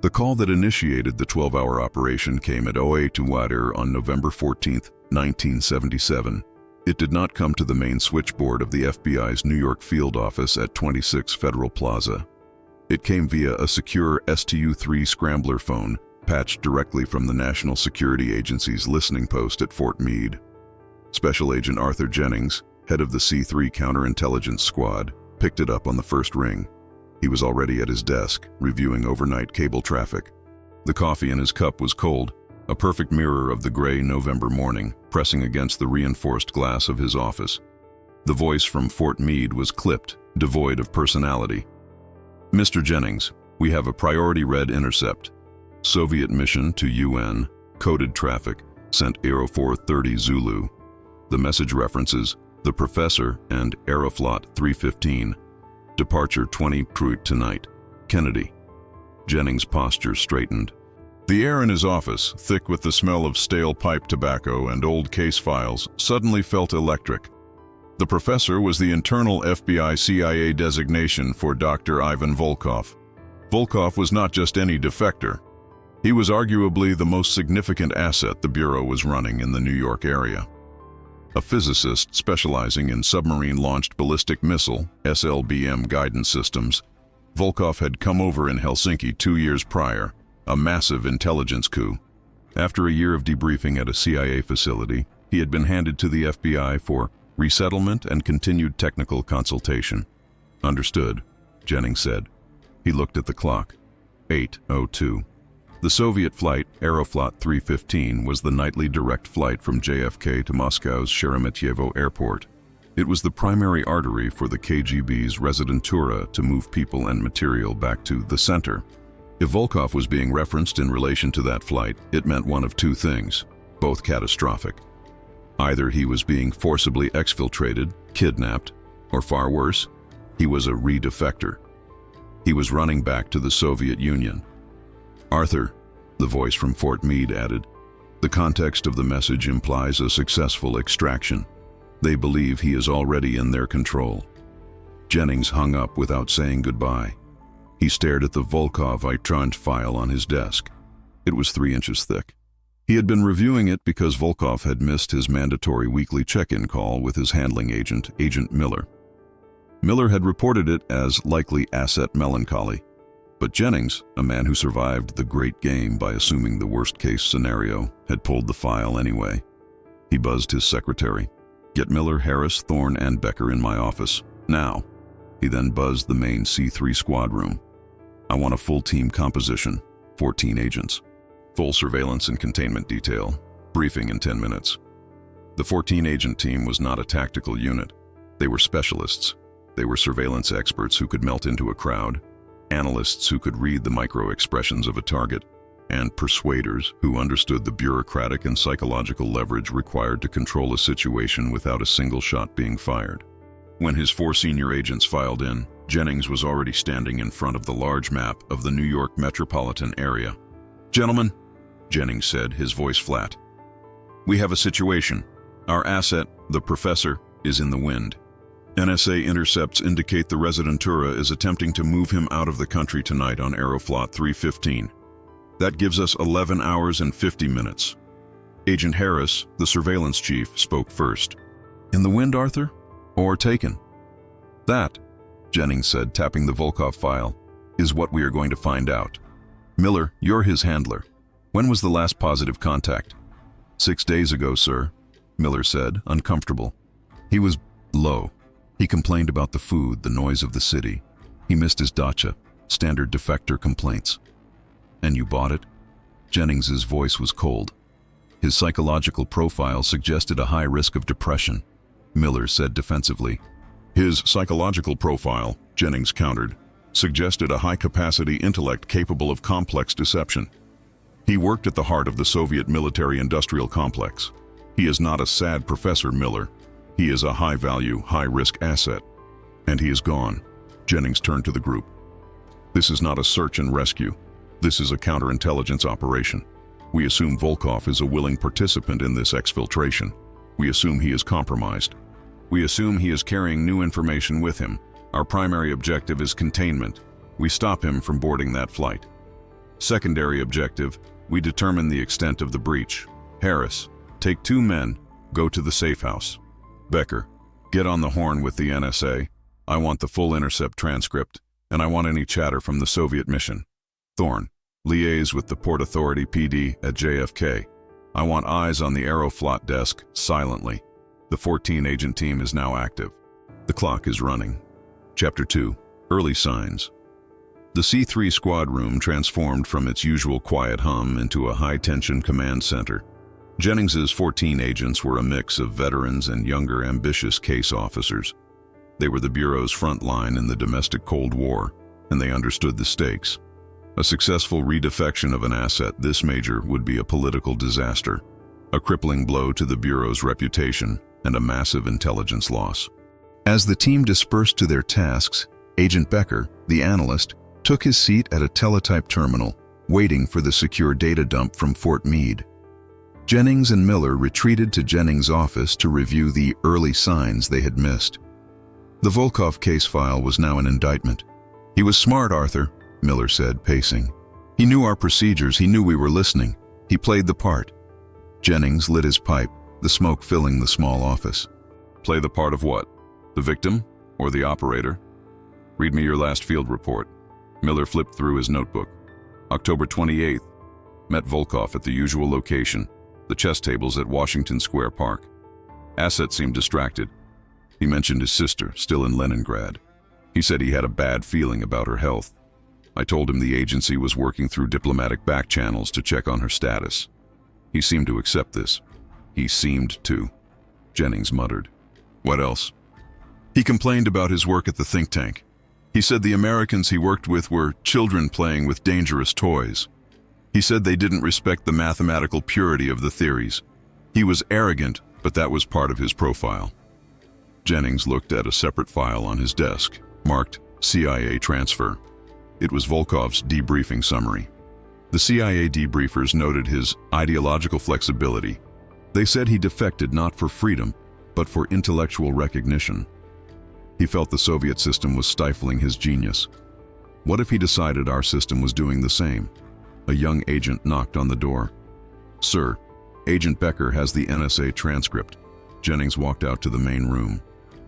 The call that initiated the 12-hour operation came at 08 Water on November 14, 1977. It did not come to the main switchboard of the FBI's New York field office at 26 Federal Plaza. It came via a secure STU-3 scrambler phone patched directly from the National Security Agency's listening post at Fort Meade. Special Agent Arthur Jennings, head of the C3 counterintelligence squad, picked it up on the first ring. He was already at his desk, reviewing overnight cable traffic. The coffee in his cup was cold, a perfect mirror of the gray November morning, pressing against the reinforced glass of his office. The voice from Fort Meade was clipped, devoid of personality. "Mr. Jennings, we have a priority red intercept. Soviet mission to UN, coded traffic, sent Aero 430 Zulu. The message references the Professor and Aeroflot 315. Departure 20 Pruitt tonight. Kennedy." Jennings' posture straightened. The air in his office, thick with the smell of stale pipe tobacco and old case files, suddenly felt electric. The Professor was the internal FBI-CIA designation for Dr. Ivan Volkov. Volkov was not just any defector. He was arguably the most significant asset the Bureau was running in the New York area. A physicist specializing in submarine-launched ballistic missile (SLBM) guidance systems, Volkov had come over in Helsinki 2 years prior, a massive intelligence coup. After a year of debriefing at a CIA facility, he had been handed to the FBI for resettlement and continued technical consultation. "Understood," Jennings said. He looked at the clock. 8:02. The Soviet flight, Aeroflot 315, was the nightly direct flight from JFK to Moscow's Sheremetyevo Airport. It was the primary artery for the KGB's Residentura to move people and material back to the center. If Volkov was being referenced in relation to that flight, it meant one of two things, both catastrophic. Either he was being forcibly exfiltrated, kidnapped, or far worse, he was a re-defector. He was running back to the Soviet Union. "Arthur," the voice from Fort Meade added, "the context of the message implies a successful extraction. They believe he is already in their control." Jennings hung up without saying goodbye. He stared at the Volkov Itranj file on his desk. It was 3 inches thick. He had been reviewing it because Volkov had missed his mandatory weekly check-in call with his handling agent, Agent Miller. Miller had reported it as likely asset melancholy. But Jennings, a man who survived the great game by assuming the worst-case scenario, had pulled the file anyway. He buzzed his secretary. "Get Miller, Harris, Thorne, and Becker in my office. Now." He then buzzed the main C3 squad room. "I want a full team composition, 14 agents. Full surveillance and containment detail. Briefing in 10 minutes." The 14-agent team was not a tactical unit. They were specialists. They were surveillance experts who could melt into a crowd, analysts who could read the micro-expressions of a target, and persuaders who understood the bureaucratic and psychological leverage required to control a situation without a single shot being fired. When his 4 senior agents filed in, Jennings was already standing in front of the large map of the New York metropolitan area. "Gentlemen," Jennings said, his voice flat, "we have a situation. Our asset, the Professor, is in the wind. NSA intercepts indicate the Residentura is attempting to move him out of the country tonight on Aeroflot 315. That gives us 11 hours and 50 minutes. Agent Harris, the surveillance chief, spoke first. "In the wind, Arthur? Or taken?" "That," Jennings said, tapping the Volkov file, "is what we are going to find out. Miller, you're his handler. When was the last positive contact?" "6 days ago, sir," Miller said, uncomfortable. He was low. He complained about the food, the noise of the city. He missed his dacha, standard defector complaints. "And you bought it?" Jennings's voice was cold. His psychological profile suggested a high risk of depression. Miller said defensively. "His psychological profile," Jennings countered, "suggested a high-capacity intellect capable of complex deception. He worked at the heart of the Soviet military-industrial complex. He is not a sad professor, Miller. He is a high-value, high-risk asset. And he is gone." Jennings turned to the group. "This is not a search and rescue. This is a counterintelligence operation. We assume Volkov is a willing participant in this exfiltration. We assume he is compromised. We assume he is carrying new information with him. Our primary objective is containment. We stop him from boarding that flight." Secondary objective, we determine the extent of the breach. Harris, take 2 men, go to the safe house. Becker, get on the horn with the NSA. I want the full intercept transcript, and I want any chatter from the Soviet mission. Thorne, liaise with the Port Authority PD at JFK. I want eyes on the Aeroflot desk silently. The 14-agent team is now active. The clock is running. Chapter 2, Early Signs. The C3 squad room transformed from its usual quiet hum into a high-tension command center. Jennings's 14 agents were a mix of veterans and younger, ambitious case officers. They were the Bureau's front line in the domestic Cold War, and they understood the stakes. A successful redefection of an asset this major would be a political disaster, a crippling blow to the Bureau's reputation, and a massive intelligence loss. As the team dispersed to their tasks, Agent Becker, the analyst, took his seat at a teletype terminal, waiting for the secure data dump from Fort Meade. Jennings and Miller retreated to Jennings' office to review the early signs they had missed. The Volkov case file was now an indictment. "He was smart, Arthur," Miller said, pacing. "He knew our procedures, he knew we were listening. He played the part." Jennings lit his pipe, the smoke filling the small office. "Play the part of what? The victim or the operator? Read me your last field report." Miller flipped through his notebook. October 28th. Met Volkov at the usual location, the chess tables at Washington Square Park. Asset seemed distracted. He mentioned his sister, still in Leningrad. He said he had a bad feeling about her health. I told him the agency was working through diplomatic back channels to check on her status. He seemed to accept this. He seemed to, Jennings muttered. "What else?" "He complained about his work at the think tank. He said the Americans he worked with were children playing with dangerous toys. He said they didn't respect the mathematical purity of the theories. He was arrogant, but that was part of his profile." Jennings looked at a separate file on his desk, marked CIA Transfer. It was Volkov's debriefing summary. The CIA debriefers noted his ideological flexibility. They said he defected not for freedom, but for intellectual recognition. He felt the Soviet system was stifling his genius. What if he decided our system was doing the same? A young agent knocked on the door. "Sir, Agent Becker has the NSA transcript." Jennings walked out to the main room.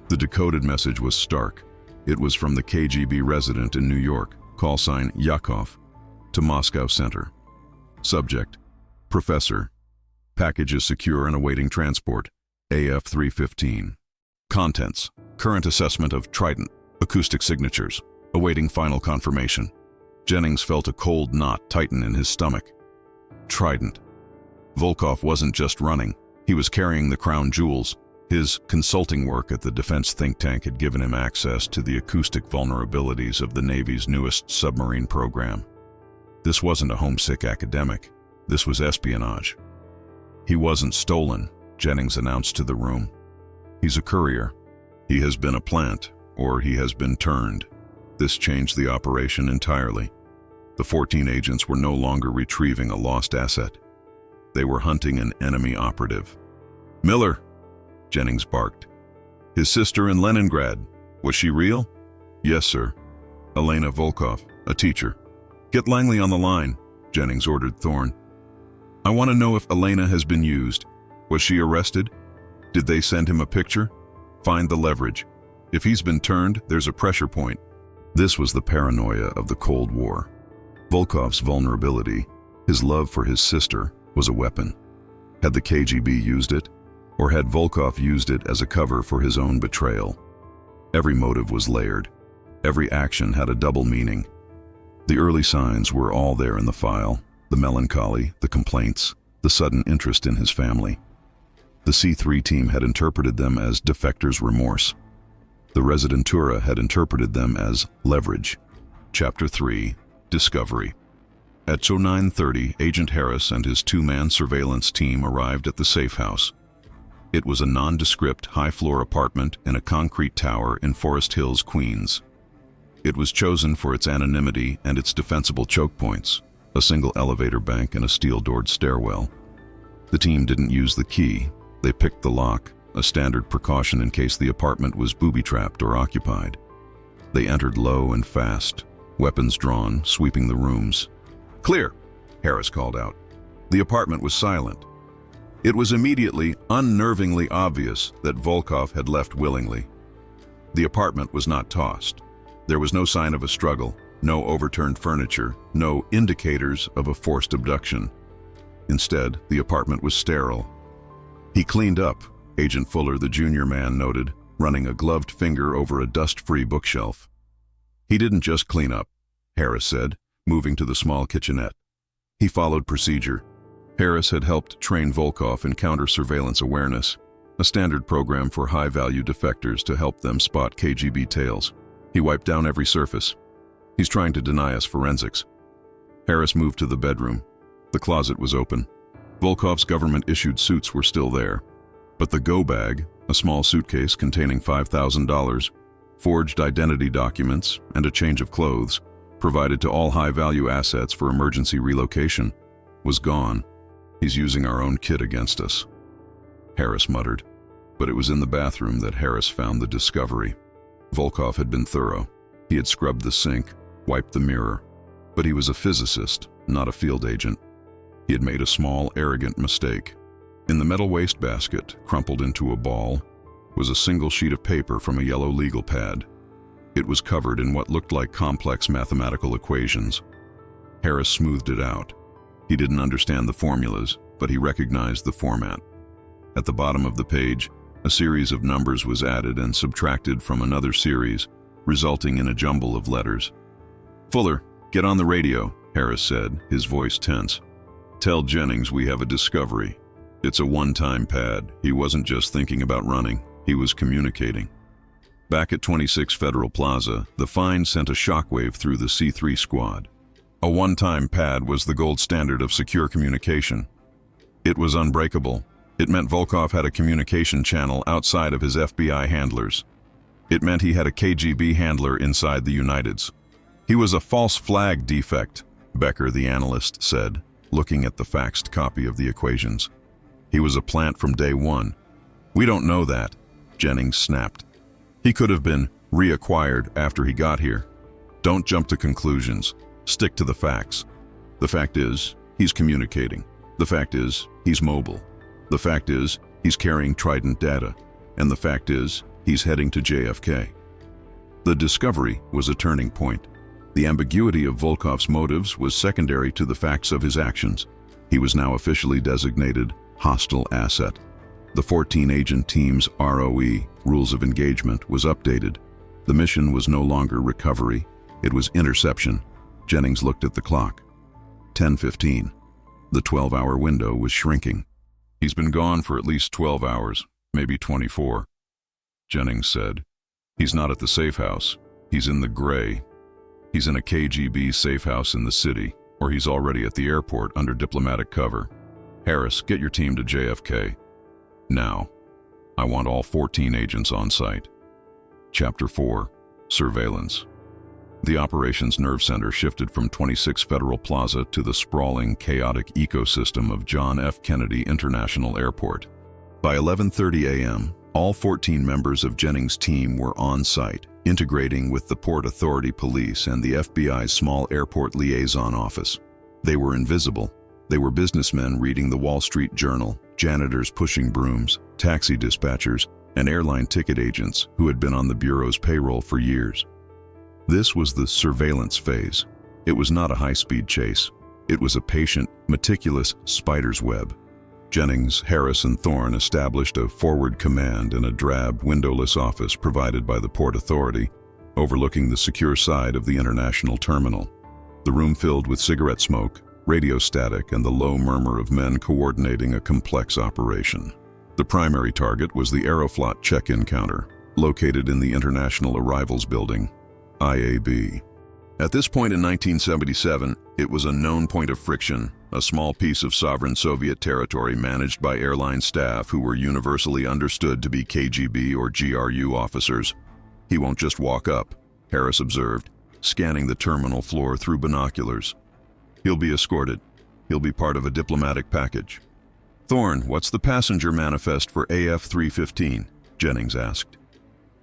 The decoded message was stark. It was from the KGB resident in New York, call sign Yakov, to Moscow Center. Subject: Professor. Package is secure and awaiting transport. AF 315. Contents: current assessment of Trident, acoustic signatures, awaiting final confirmation. Jennings felt a cold knot tighten in his stomach. Trident. Volkov wasn't just running, he was carrying the crown jewels. His consulting work at the defense think tank had given him access to the acoustic vulnerabilities of the Navy's newest submarine program. This wasn't a homesick academic, this was espionage. "He wasn't stolen," Jennings announced to the room. "He's a courier. He has been a plant, or he has been turned." This changed the operation entirely. The 14 agents were no longer retrieving a lost asset. They were hunting an enemy operative. "Miller!" Jennings barked. "His sister in Leningrad. Was she real?" "Yes, sir. Elena Volkov, a teacher." "Get Langley on the line," Jennings ordered Thorne. "I want to know if Elena has been used. Was she arrested? Did they send him a picture? Find the leverage. If he's been turned, there's a pressure point." This was the paranoia of the Cold War. Volkov's vulnerability, his love for his sister, was a weapon. Had the KGB used it? Or had Volkov used it as a cover for his own betrayal? Every motive was layered. Every action had a double meaning. The early signs were all there in the file: the melancholy, the complaints, the sudden interest in his family. The C3 team had interpreted them as defector's remorse. The Residentura had interpreted them as leverage. Chapter 3, Discovery. At 09:30, Agent Harris and his 2-man surveillance team arrived at the safe house. It was a nondescript, high-floor apartment in a concrete tower in Forest Hills, Queens. It was chosen for its anonymity and its defensible choke points, a single elevator bank and a steel-doored stairwell. The team didn't use the key. They picked the lock, a standard precaution in case the apartment was booby-trapped or occupied. They entered low and fast, weapons drawn, sweeping the rooms. "Clear," Harris called out. The apartment was silent. It was immediately, unnervingly obvious that Volkov had left willingly. The apartment was not tossed. There was no sign of a struggle, no overturned furniture, no indicators of a forced abduction. Instead, the apartment was sterile. "He cleaned up," Agent Fuller, the junior man, noted, running a gloved finger over a dust-free bookshelf. "He didn't just clean up," Harris said, moving to the small kitchenette. He followed procedure. Harris had helped train Volkov in counter-surveillance awareness, a standard program for high-value defectors to help them spot KGB tails. He wiped down every surface. "He's trying to deny us forensics." Harris moved to the bedroom. The closet was open. Volkov's government-issued suits were still there. But the go bag, a small suitcase containing $5,000, forged identity documents, and a change of clothes, provided to all high-value assets for emergency relocation, was gone. "He's using our own kit against us," Harris muttered. But it was in the bathroom that Harris found the discovery. Volkov had been thorough. He had scrubbed the sink, wiped the mirror. But he was a physicist, not a field agent. He had made a small, arrogant mistake. In the metal wastebasket, crumpled into a ball, was a single sheet of paper from a yellow legal pad. It was covered in what looked like complex mathematical equations. Harris smoothed it out. He didn't understand the formulas, but he recognized the format. At the bottom of the page, a series of numbers was added and subtracted from another series, resulting in a jumble of letters. "Fuller, get on the radio," Harris said, his voice tense. "Tell Jennings we have a discovery. It's a one-time pad. He wasn't just thinking about running, he was communicating." Back at 26 Federal Plaza, the find sent a shockwave through the C3 squad. A one-time pad was the gold standard of secure communication. It was unbreakable. It meant Volkov had a communication channel outside of his FBI handlers. It meant he had a KGB handler inside the Uniteds. "He was a false flag defect," Becker, the analyst, said, looking at the faxed copy of the equations. "He was a plant from day one." "We don't know that," Jennings snapped. "He could have been reacquired after he got here. Don't jump to conclusions. Stick to the facts. The fact is, he's communicating. The fact is, he's mobile. The fact is, he's carrying Trident data. And the fact is, he's heading to JFK." The discovery was a turning point. The ambiguity of Volkov's motives was secondary to the facts of his actions. He was now officially designated hostile asset. The 14-agent team's ROE, rules of engagement, was updated. The mission was no longer recovery. It was interception. Jennings looked at the clock. 10:15. The 12-hour window was shrinking. "He's been gone for at least 12 hours, maybe 24, Jennings said. "He's not at the safe house. He's in the gray. He's in a KGB safe house in the city, or he's already at the airport under diplomatic cover. Harris, get your team to JFK. Now. I want all 14 agents on site." Chapter 4. Surveillance. The operations nerve center shifted from 26 Federal Plaza to the sprawling, chaotic ecosystem of John F. Kennedy International Airport. By 11:30 a.m., all 14 members of Jennings' team were on site, integrating with the Port Authority Police and the FBI's small airport liaison office. They were invisible. They were businessmen reading the Wall Street Journal, janitors pushing brooms, taxi dispatchers, and airline ticket agents who had been on the Bureau's payroll for years. This was the surveillance phase. It was not a high-speed chase. It was a patient, meticulous spider's web. Jennings, Harris, and Thorne established a forward command in a drab, windowless office provided by the Port Authority, overlooking the secure side of the international terminal. The room filled with cigarette smoke, radio static, and the low murmur of men coordinating a complex operation. The primary target was the Aeroflot check-in counter, located in the International Arrivals Building, IAB. At this point in 1977, it was a known point of friction, a small piece of sovereign Soviet territory managed by airline staff who were universally understood to be KGB or GRU officers. "He won't just walk up," Harris observed, scanning the terminal floor through binoculars. "He'll be escorted. He'll be part of a diplomatic package." "Thorne, what's the passenger manifest for AF-315? Jennings asked.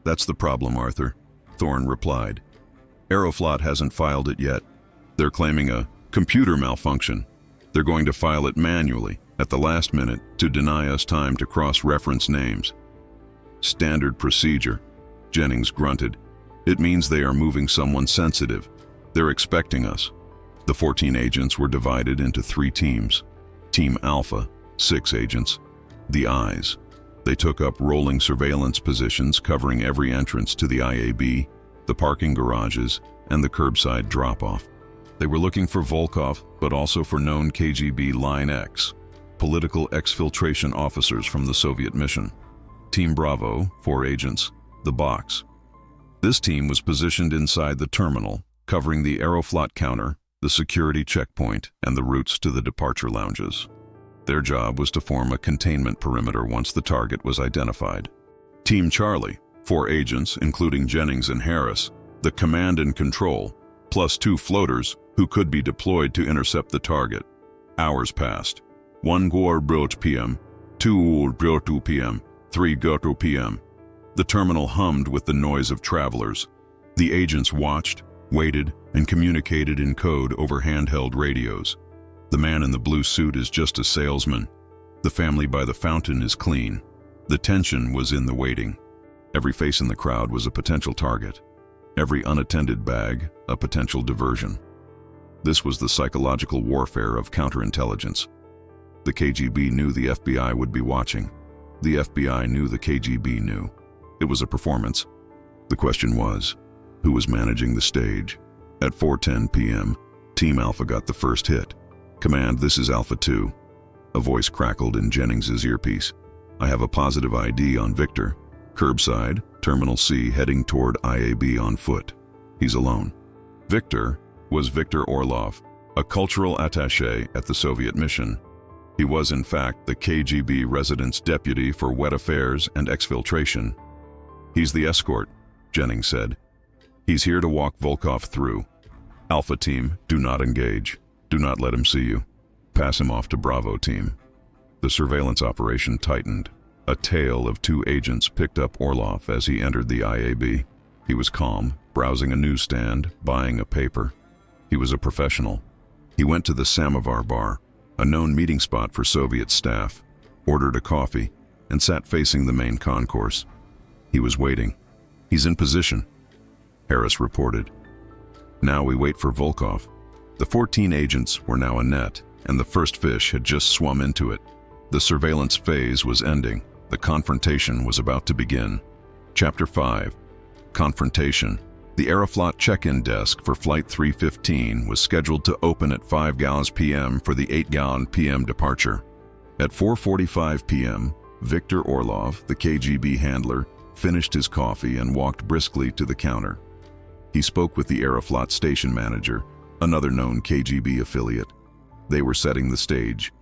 "That's the problem, Arthur," Thorne replied. "Aeroflot hasn't filed it yet. They're claiming a Computer malfunction. They're going to file it manually at the last minute to deny us time to cross-reference names. Standard procedure. Jennings grunted. It means they are moving someone sensitive. They're expecting us. The 14 agents were divided into 3 teams. Team Alpha, 6 agents. The Eyes. They took up rolling surveillance positions covering every entrance to the IAB, the parking garages, and the curbside drop-off. They were looking for Volkov, but also for known KGB Line X, political exfiltration officers from the Soviet mission. Team Bravo, 4 agents, the Box. This team was positioned inside the terminal, covering the Aeroflot counter, the security checkpoint, and the routes to the departure lounges. Their job was to form a containment perimeter once the target was identified. Team Charlie, 4 agents, including Jennings and Harris, the command and control, plus 2 floaters who could be deployed to intercept the target. Hours passed. 1 p.m., 2 p.m., 3 p.m. The terminal hummed with the noise of travelers. The agents watched, waited, and communicated in code over handheld radios. The man in the blue suit is just a salesman. The family by the fountain is clean. The tension was in the waiting. Every face in the crowd was a potential target. Every unattended bag, a potential diversion. This was the psychological warfare of counterintelligence. The KGB knew the FBI would be watching. The FBI knew the KGB knew. It was a performance. The question was, who was managing the stage? At 4:10 p.m., Team Alpha got the first hit. Command, this is Alpha 2. A voice crackled in Jennings's earpiece. I have a positive ID on Victor. Curbside, Terminal C, heading toward IAB on foot. He's alone. Victor was Viktor Orlov, a cultural attaché at the Soviet mission. He was in fact the KGB residence deputy for wet affairs and exfiltration. He's the escort, Jennings said. He's here to walk Volkov through. Alpha team, do not engage. Do not let him see you. Pass him off to Bravo team. The surveillance operation tightened. A tail of 2 agents picked up Orlov as he entered the IAB. He was calm, browsing a newsstand, buying a paper. He was a professional. He went to the Samovar bar, a known meeting spot for Soviet staff, ordered a coffee, and sat facing the main concourse. He was waiting. He's in position, Harris reported. Now we wait for Volkov. The 14 agents were now a net, and the first fish had just swum into it. The surveillance phase was ending. The confrontation was about to begin. Chapter 5. Confrontation. The Aeroflot check-in desk for Flight 315 was scheduled to open at 5 p.m. for the 8 p.m. departure. At 4:45 p.m., Viktor Orlov, the KGB handler, finished his coffee and walked briskly to the counter. He spoke with the Aeroflot station manager, another known KGB affiliate. They were setting the stage.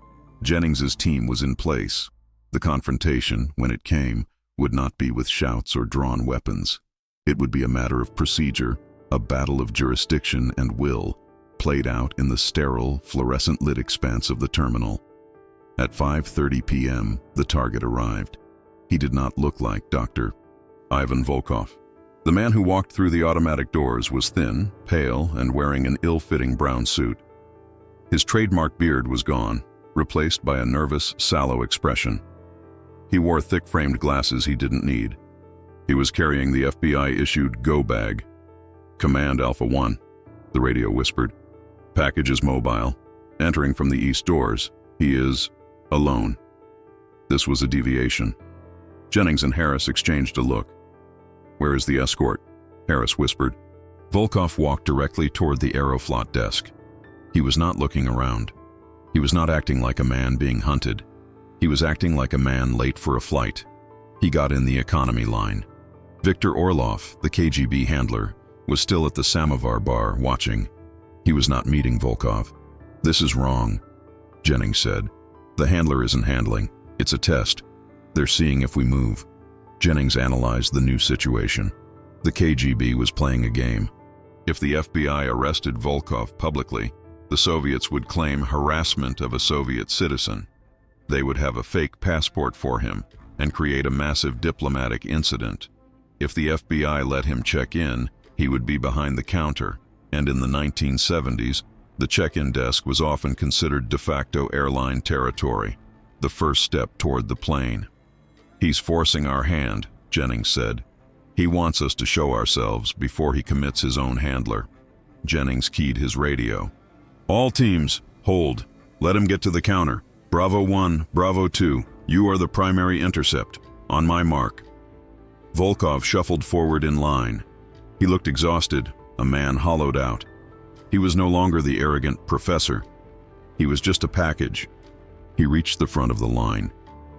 Jennings's team was in place. The confrontation, when it came, would not be with shouts or drawn weapons. It would be a matter of procedure, a battle of jurisdiction and will, played out in the sterile, fluorescent-lit expanse of the terminal. At 5:30 p.m., the target arrived. He did not look like Dr. Ivan Volkov. The man who walked through the automatic doors was thin, pale, and wearing an ill-fitting brown suit. His trademark beard was gone, replaced by a nervous, sallow expression. He wore thick-framed glasses he didn't need. He was carrying the FBI-issued Go bag. Command Alpha 1, the radio whispered. Package is mobile. Entering from the east doors. He is alone. This was a deviation. Jennings and Harris exchanged a look. Where is the escort? Harris whispered. Volkov walked directly toward the Aeroflot desk. He was not looking around. He was not acting like a man being hunted. He was acting like a man late for a flight. He got in the economy line. Viktor Orlov, the KGB handler, was still at the Samovar bar watching. He was not meeting Volkov. This is wrong, Jennings said. The handler isn't handling. It's a test. They're seeing if we move. Jennings analyzed the new situation. The KGB was playing a game. If the FBI arrested Volkov publicly, the Soviets would claim harassment of a Soviet citizen. They would have a fake passport for him and create a massive diplomatic incident. If the FBI let him check in, he would be behind the counter, and in the 1970s, The check-in desk was often considered de facto airline territory, the first step toward the plane. "He's forcing our hand," Jennings said. "He wants us to show ourselves before he commits his own handler." Jennings keyed his radio. "All teams, hold. Let him get to the counter. Bravo 1, Bravo 2, you are the primary intercept. On my mark." Volkov shuffled forward in line. He looked exhausted, a man hollowed out. He was no longer the arrogant professor. He was just a package. He reached the front of the line.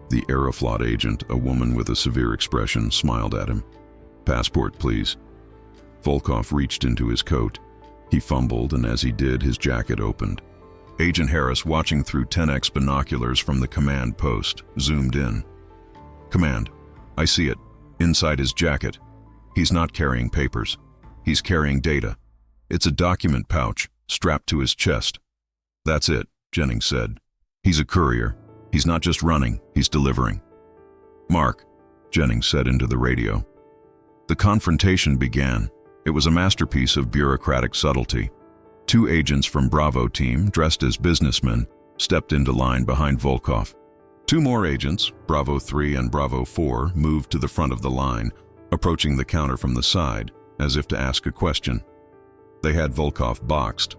The Aeroflot agent, a woman with a severe expression, smiled at him. "Passport, please." Volkov reached into his coat. He fumbled, and as he did, his jacket opened. Agent Harris, watching through 10x binoculars from the command post, zoomed in. "Command, I see it. Inside his jacket. He's not carrying papers. He's carrying data. It's a document pouch strapped to his chest." "That's it," Jennings said. "He's a courier. He's not just running, he's delivering." "Mark," Jennings said into the radio. The confrontation began. It was a masterpiece of bureaucratic subtlety. 2 agents from Bravo team, dressed as businessmen, stepped into line behind Volkov. 2 more agents, Bravo 3 and Bravo 4, moved to the front of the line, approaching the counter from the side, as if to ask a question. They had Volkov boxed.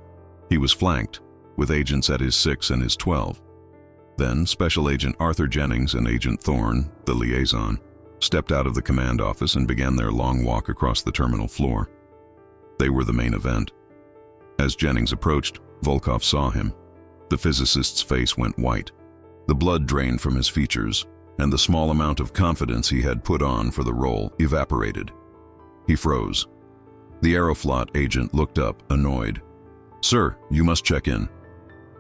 He was flanked, with agents at his 6 and his 12. Then Special Agent Arthur Jennings and Agent Thorne, the liaison, stepped out of the command office and began their long walk across the terminal floor. They were the main event. As Jennings approached, Volkov saw him. The physicist's face went white. The blood drained from his features, and the small amount of confidence he had put on for the role evaporated. He froze. The Aeroflot agent looked up, annoyed. "Sir, you must check in."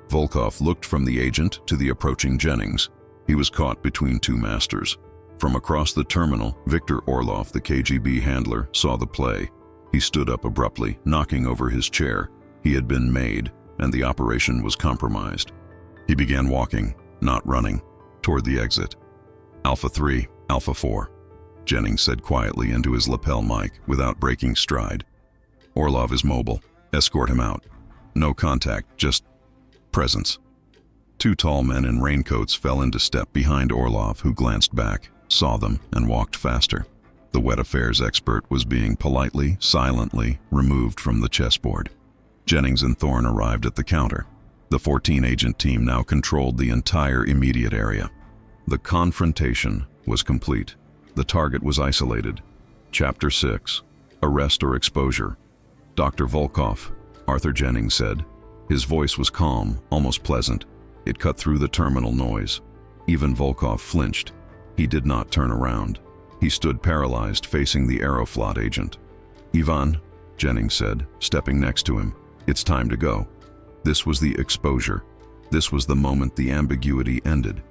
Volkov looked from the agent to the approaching Jennings. He was caught between 2 masters. From across the terminal, Victor Orlov, the KGB handler, saw the play. He stood up abruptly, knocking over his chair. He had been made, and the operation was compromised. He began walking, not running, toward the exit. "Alpha 3, Alpha 4, Jennings said quietly into his lapel mic without breaking stride. "Orlov is mobile. Escort him out. No contact, just presence." 2 tall men in raincoats fell into step behind Orlov, who glanced back, saw them, and walked faster. The wet affairs expert was being politely, silently removed from the chessboard. Jennings and Thorne arrived at the counter. The 14-agent team now controlled the entire immediate area. The confrontation was complete. The target was isolated. Chapter 6. Arrest or Exposure. "Dr. Volkov," Arthur Jennings said. His voice was calm, almost pleasant. It cut through the terminal noise. Even Volkov flinched. He did not turn around. He stood paralyzed, facing the Aeroflot agent. "Ivan," Jennings said, stepping next to him, "it's time to go." This was the exposure. This was the moment the ambiguity ended.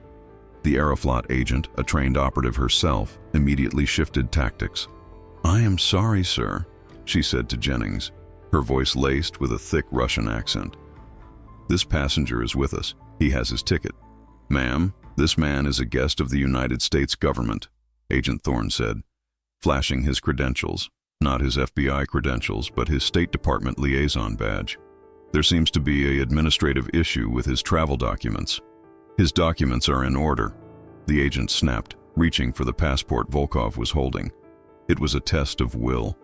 The Aeroflot agent, a trained operative herself, immediately shifted tactics. "I am sorry, sir," she said to Jennings, her voice laced with a thick Russian accent. "This passenger is with us. He has his ticket." "Ma'am, this man is a guest of the United States government," Agent Thorne said, flashing his credentials, not his FBI credentials, but his State Department liaison badge. "There seems to be an administrative issue with his travel documents." "His documents are in order," the agent snapped, reaching for the passport Volkov was holding. It was a test of will.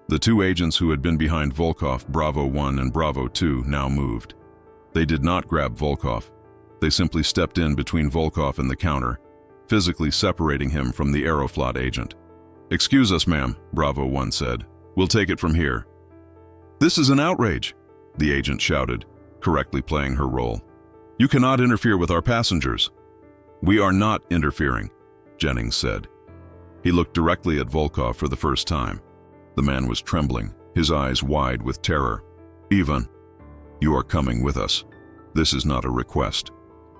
The 2 agents who had been behind Volkov, Bravo 1 and Bravo 2, now moved. They did not grab Volkov. They simply stepped in between Volkov and the counter, physically separating him from the Aeroflot agent. "Excuse us, ma'am," Bravo 1 said. "We'll take it from here." "This is an outrage," the agent shouted, correctly playing her role. "You cannot interfere with our passengers." "We are not interfering," Jennings said. He looked directly at Volkov for the first time. The man was trembling, his eyes wide with terror. "Ivan, you are coming with us. This is not a request."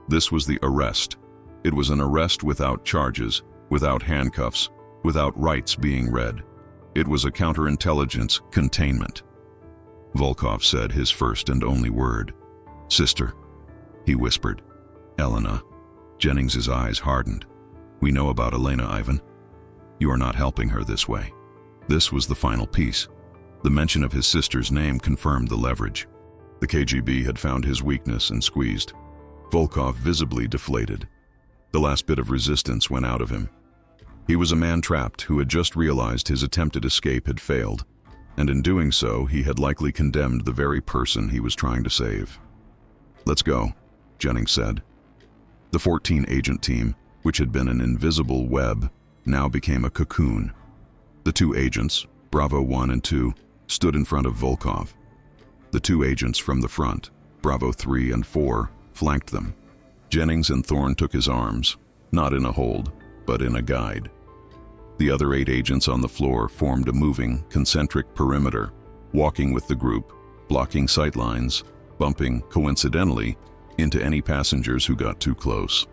This was the arrest. It was an arrest without charges, without handcuffs, without rights being read. It was a counterintelligence containment. Volkov said his first and only word. "Sister," he whispered. "Elena." Jennings's eyes hardened. "We know about Elena, Ivan. You are not helping her this way." This was the final piece. The mention of his sister's name confirmed the leverage. The KGB had found his weakness and squeezed. Volkov visibly deflated. The last bit of resistance went out of him. He was a man trapped who had just realized his attempted escape had failed, and in doing so, he had likely condemned the very person he was trying to save. "Let's go," Jennings said. The 14-agent team, which had been an invisible web, now became a cocoon. The two agents, Bravo 1 and 2, stood in front of Volkov. The two agents from the front, Bravo 3 and 4, flanked them. Jennings and Thorne took his arms, not in a hold, but in a guide. The other 8 agents on the floor formed a moving, concentric perimeter, walking with the group, blocking sightlines, bumping, coincidentally, into any passengers who got too close.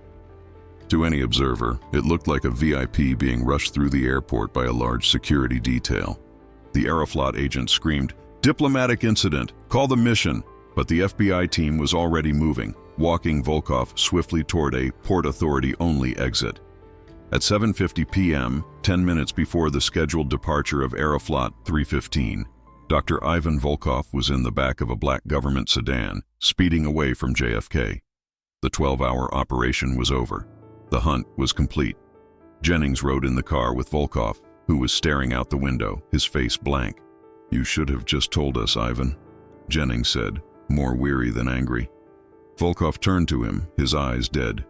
To any observer, it looked like a VIP being rushed through the airport by a large security detail. The Aeroflot agent screamed, "Diplomatic incident, call the mission," but the FBI team was already moving, walking Volkov swiftly toward a Port Authority-only exit. At 7:50 p.m., 10 minutes before the scheduled departure of Aeroflot 315, Dr. Ivan Volkov was in the back of a black government sedan, speeding away from JFK. The 12-hour operation was over. The hunt was complete. Jennings rode in the car with Volkov, who was staring out the window, his face blank. "You should have just told us, Ivan," Jennings said, more weary than angry. Volkov turned to him, his eyes dead.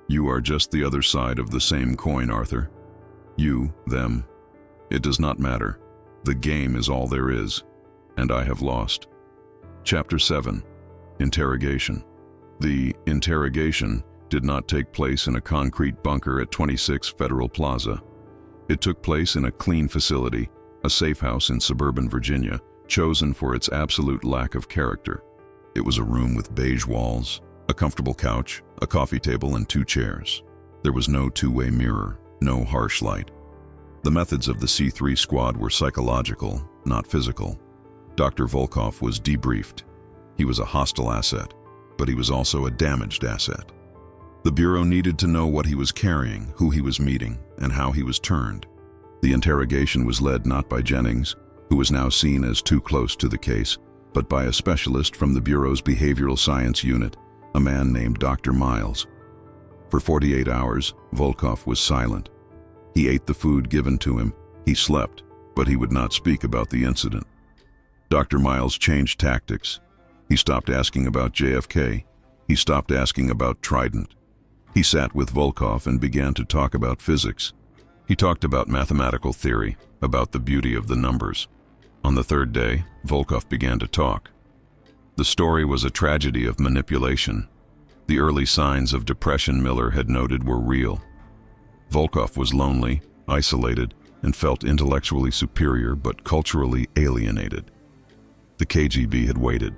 "You are just the other side of the same coin, Arthur. You, them. It does not matter. The game is all there is, and I have lost." Chapter 7. Interrogation. The interrogation did not take place in a concrete bunker at 26 Federal Plaza. It took place in a clean facility, a safe house in suburban Virginia, chosen for its absolute lack of character. It was a room with beige walls, a comfortable couch, a coffee table, and 2 chairs. There was no two-way mirror, no harsh light. The methods of the C3 squad were psychological, not physical. Dr. Volkov was debriefed. He was a hostile asset, but he was also a damaged asset. The Bureau needed to know what he was carrying, who he was meeting, and how he was turned. The interrogation was led not by Jennings, who was now seen as too close to the case, but by a specialist from the Bureau's behavioral science unit, a man named Dr. Miles. For 48 hours, Volkov was silent. He ate the food given to him, he slept, but he would not speak about the incident. Dr. Miles changed tactics. He stopped asking about JFK. He stopped asking about Trident. He sat with Volkov and began to talk about physics. He talked about mathematical theory, about the beauty of the numbers. On the 3rd day, Volkov began to talk. The story was a tragedy of manipulation. The early signs of depression Miller had noted were real. Volkov was lonely, isolated, and felt intellectually superior but culturally alienated. The KGB had waited.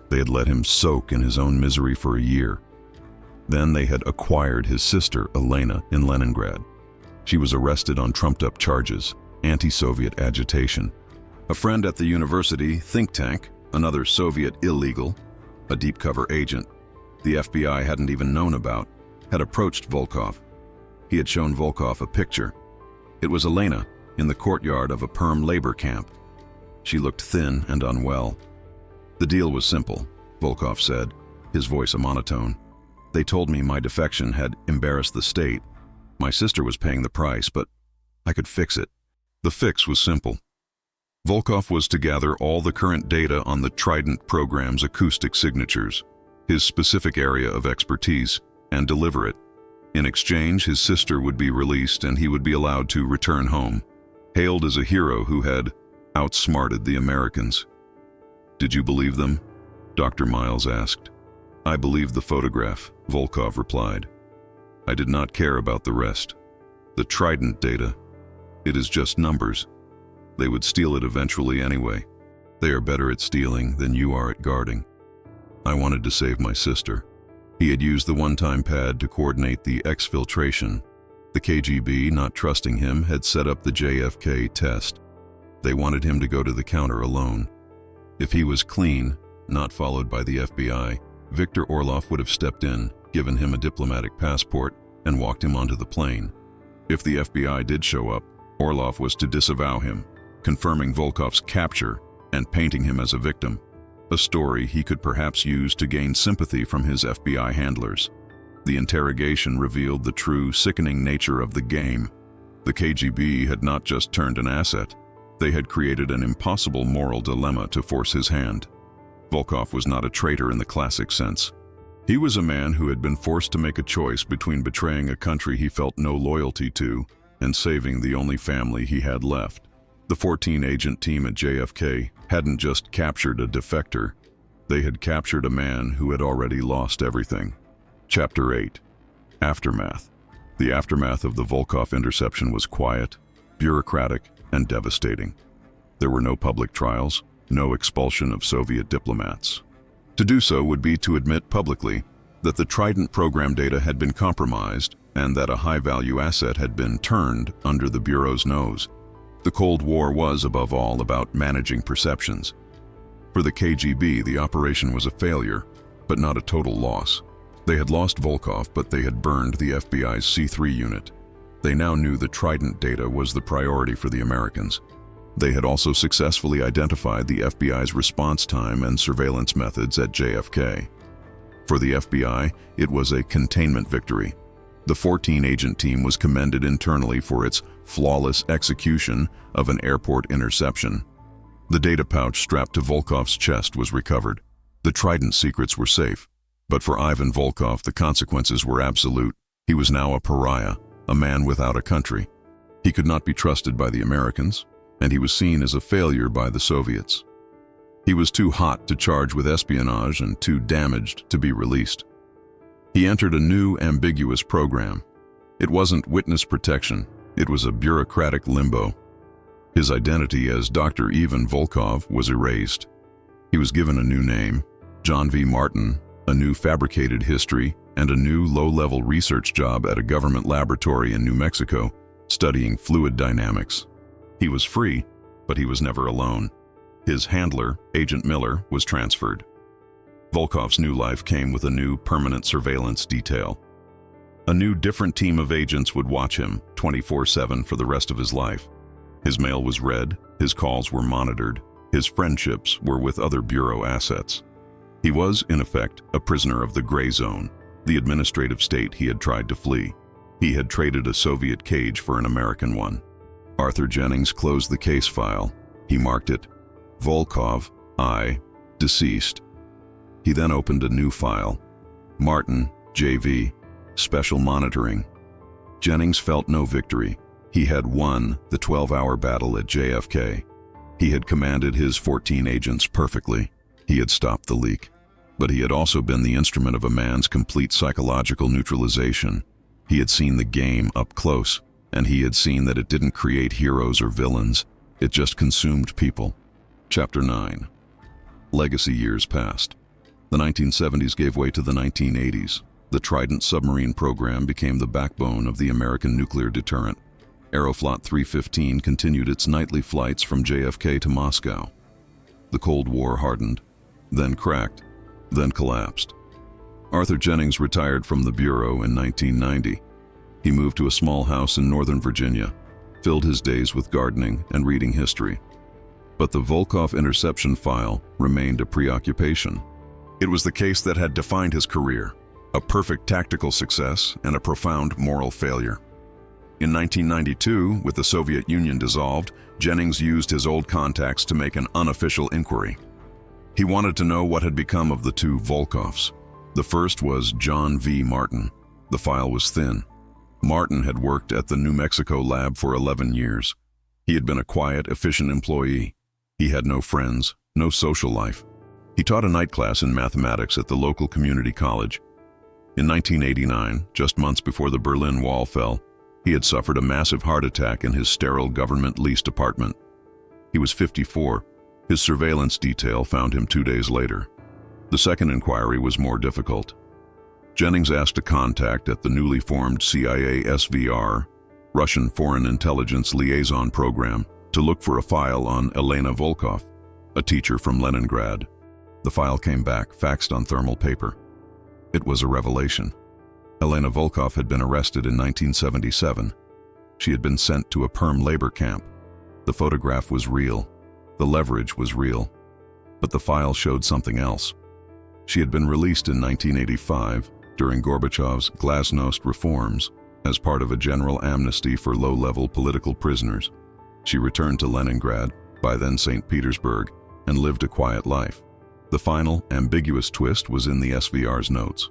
They had let him soak in his own misery for a year. Then they had acquired his sister, Elena, in Leningrad. She was arrested on trumped-up charges, anti-Soviet agitation. A friend at the university think tank, another Soviet illegal, a deep-cover agent the FBI hadn't even known about, had approached Volkov. He had shown Volkov a picture. It was Elena in the courtyard of a Perm labor camp. She looked thin and unwell. "The deal was simple," Volkov said, his voice a monotone. "They told me my defection had embarrassed the state. My sister was paying the price, but I could fix it." The fix was simple. Volkov was to gather all the current data on the Trident program's acoustic signatures, his specific area of expertise, and deliver it. In exchange, his sister would be released and he would be allowed to return home, hailed as a hero who had outsmarted the Americans. "Did you believe them?" Dr. Miles asked. "I believed the photograph," Volkov replied. "I did not care about the rest. The Trident data, it is just numbers. They would steal it eventually anyway. They are better at stealing than you are at guarding. I wanted to save my sister." He had used the one-time pad to coordinate the exfiltration. The KGB, not trusting him, had set up the JFK test. They wanted him to go to the counter alone. If he was clean, not followed by the FBI, Viktor Orlov would have stepped in, given him a diplomatic passport, and walked him onto the plane. If the FBI did show up, Orlov was to disavow him, confirming Volkov's capture and painting him as a victim. a story he could perhaps use to gain sympathy from his FBI handlers. The interrogation revealed the true, sickening nature of the game. The KGB had not just turned an asset, they had created an impossible moral dilemma to force his hand. Volkov was not a traitor in the classic sense. He was a man who had been forced to make a choice between betraying a country he felt no loyalty to and saving the only family he had left. The 14-agent team at JFK hadn't just captured a defector, they had captured a man who had already lost everything. Chapter 8. Aftermath. The aftermath of the Volkov interception was quiet, bureaucratic, and devastating. There were no public trials, no expulsion of Soviet diplomats. To do so would be to admit publicly that the Trident program data had been compromised and that a high-value asset had been turned under the Bureau's nose. The Cold War was, above all, about managing perceptions. For the KGB, the operation was a failure, but not a total loss. They had lost Volkov, but they had burned the FBI's C3 unit. They now knew the Trident data was the priority for the Americans. They had also successfully identified the FBI's response time and surveillance methods at JFK. For the FBI, it was a containment victory. The 14-agent team was commended internally for its flawless execution of an airport interception. The data pouch strapped to Volkov's chest was recovered. The Trident secrets were safe. But for Ivan Volkov, the consequences were absolute. He was now a pariah, a man without a country. He could not be trusted by the Americans, and he was seen as a failure by the Soviets. He was too hot to charge with espionage and too damaged to be released. He entered a new, ambiguous program. It wasn't witness protection, it was a bureaucratic limbo. His identity as Dr. Ivan Volkov was erased. He was given a new name, John V. Martin, a new fabricated history, and a new low-level research job at a government laboratory in New Mexico, studying fluid dynamics. He was free, but he was never alone. His handler, Agent Miller, was transferred. Volkov's new life came with a new permanent surveillance detail. A new different team of agents would watch him 24/7 for the rest of his life. His mail was read, his calls were monitored, his friendships were with other Bureau assets. He was, in effect, a prisoner of the gray zone, the administrative state he had tried to flee. He had traded a Soviet cage for an American one. Arthur Jennings closed the case file. He marked it, Volkov, I, deceased. He then opened a new file, Martin, JV, special monitoring. Jennings felt no victory. He had won the 12-hour battle at JFK. He had commanded his 14 agents perfectly. He had stopped the leak. But he had also been the instrument of a man's complete psychological neutralization. He had seen the game up close, and he had seen that it didn't create heroes or villains, it just consumed people. Chapter 9. Legacy years passed. The 1970s gave way to the 1980s. The Trident submarine program became the backbone of the American nuclear deterrent. Aeroflot 315 continued its nightly flights from JFK to Moscow. The Cold War hardened, then cracked, then collapsed. Arthur Jennings retired from the Bureau in 1990. He moved to a small house in Northern Virginia, filled his days with gardening and reading history. But the Volkov interception file remained a preoccupation. It was the case that had defined his career, a perfect tactical success and a profound moral failure. In 1992, with the Soviet Union dissolved, Jennings used his old contacts to make an unofficial inquiry. He wanted to know what had become of the two Volkovs. The first was John V. Martin. The file was thin. Martin had worked at the New Mexico lab for 11 years. He had been a quiet, efficient employee. He had no friends, no social life. He taught a night class in mathematics at the local community college. In 1989, just months before the Berlin Wall fell, he had suffered a massive heart attack in his sterile government-leased apartment. He was 54. His surveillance detail found him 2 days later. The second inquiry was more difficult. Jennings asked a contact at the newly formed CIA SVR, Russian Foreign Intelligence Liaison Program, to look for a file on Elena Volkov, a teacher from Leningrad. The file came back, faxed on thermal paper. It was a revelation. Elena Volkov had been arrested in 1977. She had been sent to a perm labor camp. The photograph was real. The leverage was real. But the file showed something else. She had been released in 1985 during Gorbachev's glasnost reforms as part of a general amnesty for low-level political prisoners. She returned to Leningrad, by then St. Petersburg, and lived a quiet life. The final, ambiguous twist was in the SVR's notes.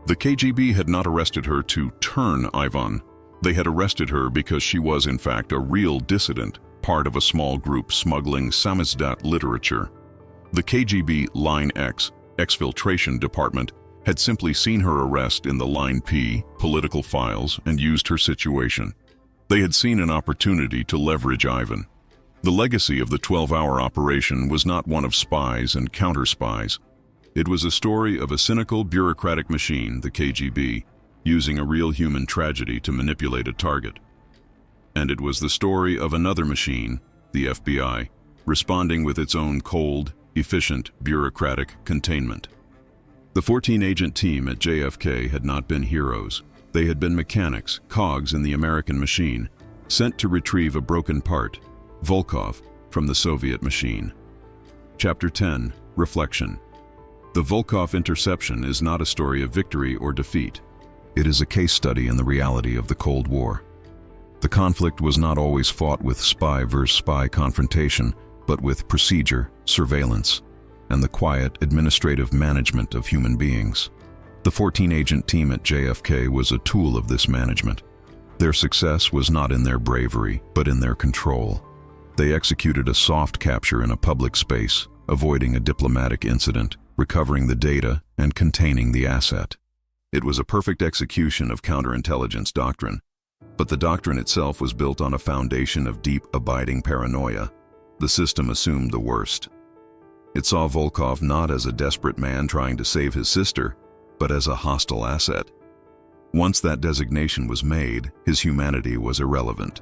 The KGB had not arrested her to turn Ivan. They had arrested her because she was, in fact, a real dissident, part of a small group smuggling samizdat literature. The KGB Line X, Exfiltration Department, had simply seen her arrest in the Line P, political files, and used her situation. They had seen an opportunity to leverage Ivan. The legacy of the 12-hour operation was not one of spies and counter-spies. It was a story of a cynical bureaucratic machine, the KGB, using a real human tragedy to manipulate a target. And it was the story of another machine, the FBI, responding with its own cold, efficient, bureaucratic containment. The 14-agent team at JFK had not been heroes. They had been mechanics, cogs in the American machine, sent to retrieve a broken part, Volkov, from the Soviet machine. Chapter 10, Reflection. The Volkov interception is not a story of victory or defeat. It is a case study in the reality of the Cold War. The conflict was not always fought with spy versus spy confrontation, but with procedure, surveillance, and the quiet administrative management of human beings. The 14-agent team at JFK was a tool of this management. Their success was not in their bravery, but in their control. They executed a soft capture in a public space, avoiding a diplomatic incident, recovering the data, and containing the asset. It was a perfect execution of counterintelligence doctrine, but the doctrine itself was built on a foundation of deep, abiding paranoia. The system assumed the worst. It saw Volkov not as a desperate man trying to save his sister, but as a hostile asset. Once that designation was made, his humanity was irrelevant.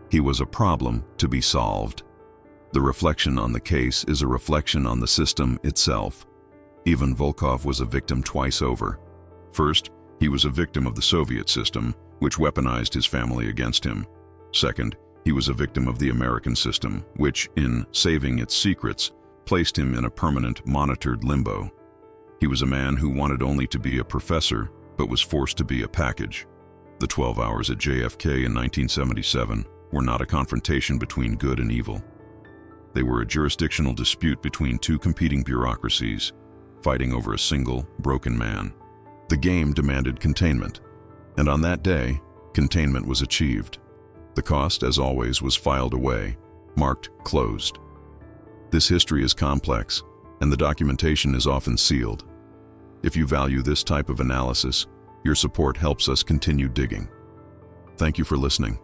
He was a problem to be solved. The reflection on the case is a reflection on the system itself. Even Volkov was a victim twice over. First, he was a victim of the Soviet system, which weaponized his family against him. Second, he was a victim of the American system, which, in saving its secrets, placed him in a permanent, monitored limbo. He was a man who wanted only to be a professor, but was forced to be a package. The 12 hours at JFK in 1977 were not a confrontation between good and evil. They were a jurisdictional dispute between two competing bureaucracies, fighting over a single, broken man. The game demanded containment, and on that day, containment was achieved. The cost, as always, was filed away, marked closed. This history is complex, and the documentation is often sealed. If you value this type of analysis, your support helps us continue digging. Thank you for listening.